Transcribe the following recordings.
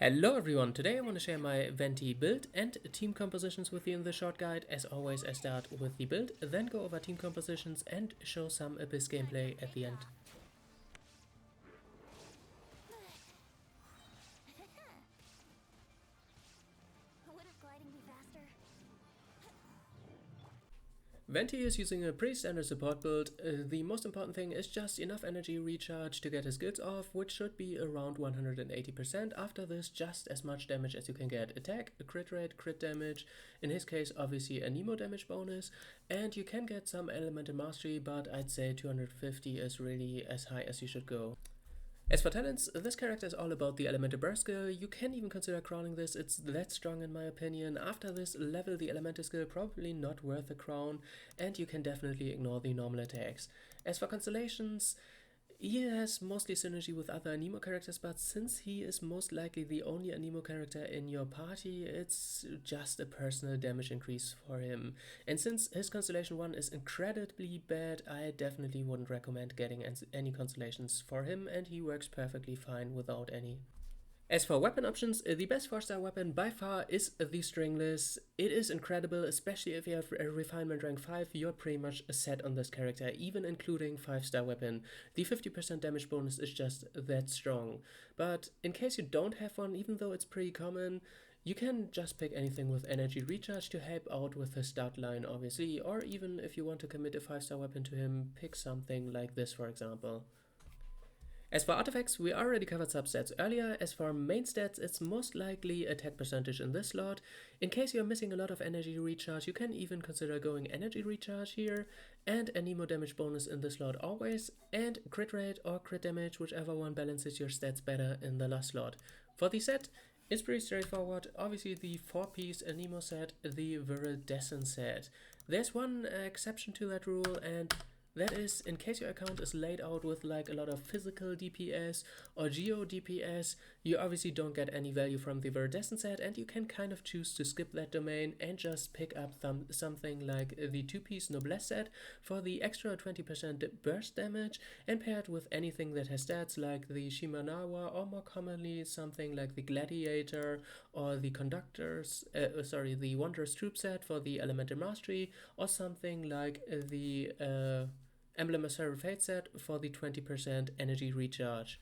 Hello everyone, today I want to share my Venti build and team compositions with you in the short guide. As always, I start with the build, then go over team compositions and show some Abyss gameplay at the end. Wouldn't gliding be faster? Venti is using a pretty standard support build. The most important thing is just enough energy recharge to get his skills off, which should be around 180%. After this, just as much damage as you can get. Attack, a crit rate, crit damage, in his case obviously a Nemo damage bonus, and you can get some elemental mastery, but I'd say 250 is really as high as you should go. As for talents, this character is all about the elemental burst skill. You can even consider crowning this, it's that strong in my opinion. After this, level the elemental skill, probably not worth a crown, and you can definitely ignore the normal attacks. As for Constellations, he has mostly synergy with other anemo characters, but since he is most likely the only anemo character in your party, it's just a personal damage increase for him. And since his Constellation 1 is incredibly bad, I definitely wouldn't recommend getting any Constellations for him, and he works perfectly fine without any. As for weapon options, the best 4-star weapon by far is the Stringless. It is incredible, especially if you have a refinement rank 5, you're pretty much set on this character, even including 5-star weapon. The 50% damage bonus is just that strong. But in case you don't have one, even though it's pretty common, you can just pick anything with energy recharge to help out with his start line, obviously, or even if you want to commit a 5-star weapon to him, pick something like this, for example. As for artifacts, we already covered substats earlier. As for main stats, it's most likely attack percentage in this slot. In case you're missing a lot of energy recharge, you can even consider going energy recharge here, and a Nemo damage bonus in this slot always, and crit rate or crit damage, whichever one balances your stats better in the last slot. For the set, it's pretty straightforward. Obviously the 4-piece Nemo set, the Viridescent set. There's one exception to that rule, and that is, in case your account is laid out with like a lot of physical DPS or geo DPS, you obviously don't get any value from the Viridescent set, and you can kind of choose to skip that domain and just pick up something like the 2-piece Noblesse set for the extra 20% burst damage, and pair it with anything that has stats like the Shimanawa, or more commonly something like the Gladiator or the the Wanderer's Troop set for the Elemental Mastery, or something like the Emblem of Seraph Fate set for the 20% energy recharge.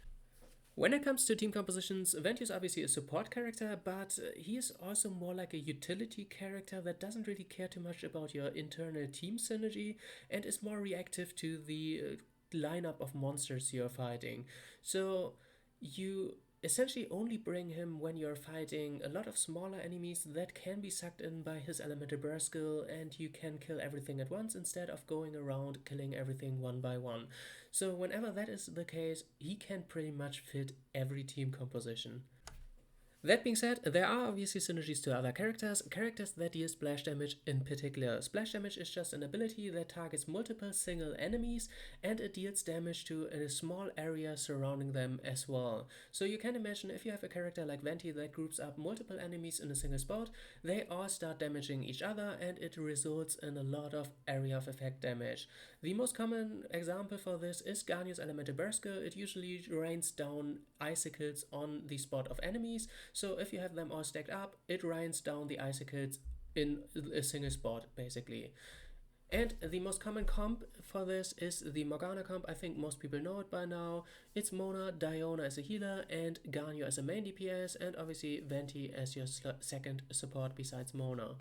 When it comes to team compositions, Venti is obviously a support character, but he is also more like a utility character that doesn't really care too much about your internal team synergy and is more reactive to the lineup of monsters you're fighting. So you essentially only bring him when you're fighting a lot of smaller enemies that can be sucked in by his elemental burst skill, and you can kill everything at once instead of going around killing everything one by one. So whenever that is the case, he can pretty much fit every team composition. That being said, there are obviously synergies to other characters that deal splash damage in particular. Splash damage is just an ability that targets multiple single enemies, and it deals damage to a small area surrounding them as well. So you can imagine if you have a character like Venti that groups up multiple enemies in a single spot, they all start damaging each other, and it results in a lot of area of effect damage. The most common example for this is Ganyo's Elemental Burst skill. It usually rains down icicles on the spot of enemies, so if you have them all stacked up, it rains down the icicles in a single spot, basically. And the most common comp for this is the Morgana comp. I think most people know it by now. It's Mona, Diona as a healer, and Ganyo as a main DPS, and obviously Venti as your second support besides Mona.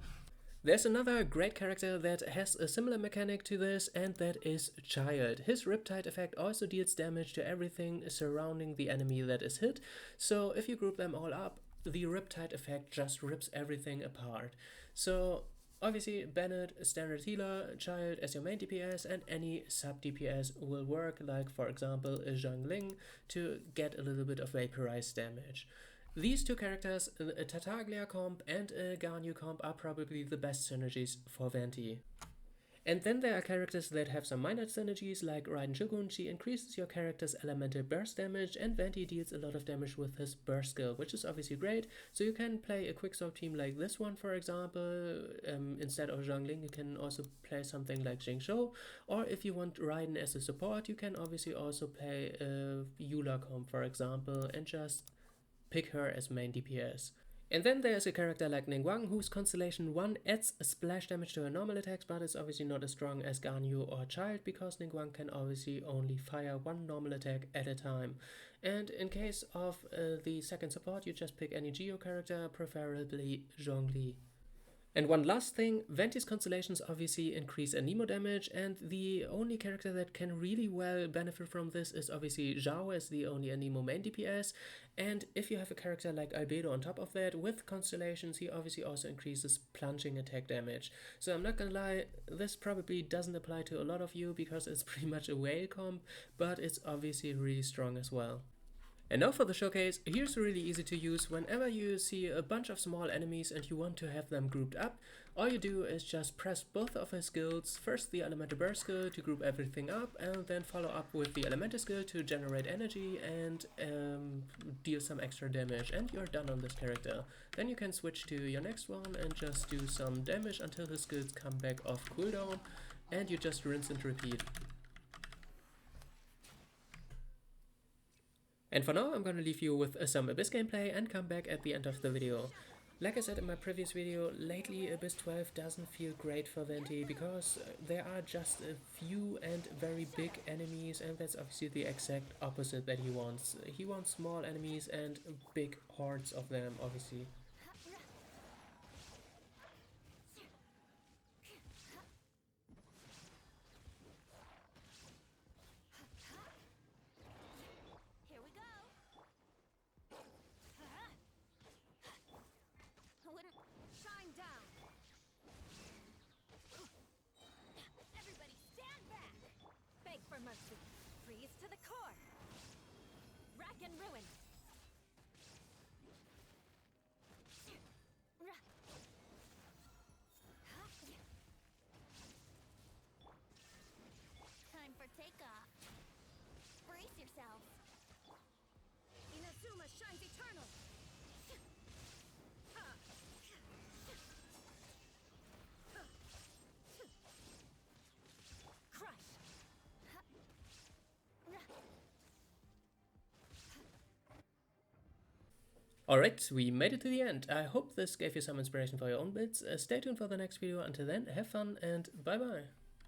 There's another great character that has a similar mechanic to this, and that is Child. His Riptide effect also deals damage to everything surrounding the enemy that is hit, so if you group them all up, the Riptide effect just rips everything apart. So obviously Bennett, standard healer, Child as your main DPS, and any sub DPS will work, like for example a Zhang Ling, to get a little bit of vaporized damage. These two characters, a Tartaglia comp and a Ganyu comp, are probably the best synergies for Venti. And then there are characters that have some minor synergies, like Raiden Shogun. She increases your character's elemental burst damage, and Venti deals a lot of damage with his burst skill, which is obviously great. So you can play a quickswap team like this one, for example. Instead of Zhang Ling, you can also play something like Jing Shou. Or if you want Raiden as a support, you can obviously also play a Eula comp, for example, and just pick her as main DPS. And then there's a character like Ningguang, whose Constellation 1 adds a splash damage to her normal attacks, but it's obviously not as strong as Ganyu or Child, because Ningguang can obviously only fire one normal attack at a time. And in case of the second support, you just pick any Geo character, preferably Zhongli. And one last thing, Venti's Constellations obviously increase Anemo damage, and the only character that can really well benefit from this is obviously Zhao as the only Anemo main DPS, and if you have a character like Albedo on top of that, with Constellations he obviously also increases plunging attack damage. So I'm not gonna lie, this probably doesn't apply to a lot of you because it's pretty much a whale comp, but it's obviously really strong as well. And now for the showcase. Here's really easy to use. Whenever you see a bunch of small enemies and you want to have them grouped up, all you do is just press both of his skills, first the Elemental Burst skill to group everything up, and then follow up with the Elemental skill to generate energy and deal some extra damage, and you're done on this character. Then you can switch to your next one and just do some damage until his skills come back off cooldown, and you just rinse and repeat. And for now, I'm gonna leave you with some Abyss gameplay and come back at the end of the video. Like I said in my previous video, lately Abyss 12 doesn't feel great for Venti because there are just a few and very big enemies, and that's obviously the exact opposite that he wants. He wants small enemies and big hordes of them, obviously. Here we go. I wouldn't shine down. Everybody stand back. Beg for mercy. Freeze to the core. Rack and ruin. Time for takeoff. Brace yourself. Inazuma shines eternal. Crush. Alright, we made it to the end. I hope this gave you some inspiration for your own builds. Stay tuned for the next video. Until then, have fun and bye bye.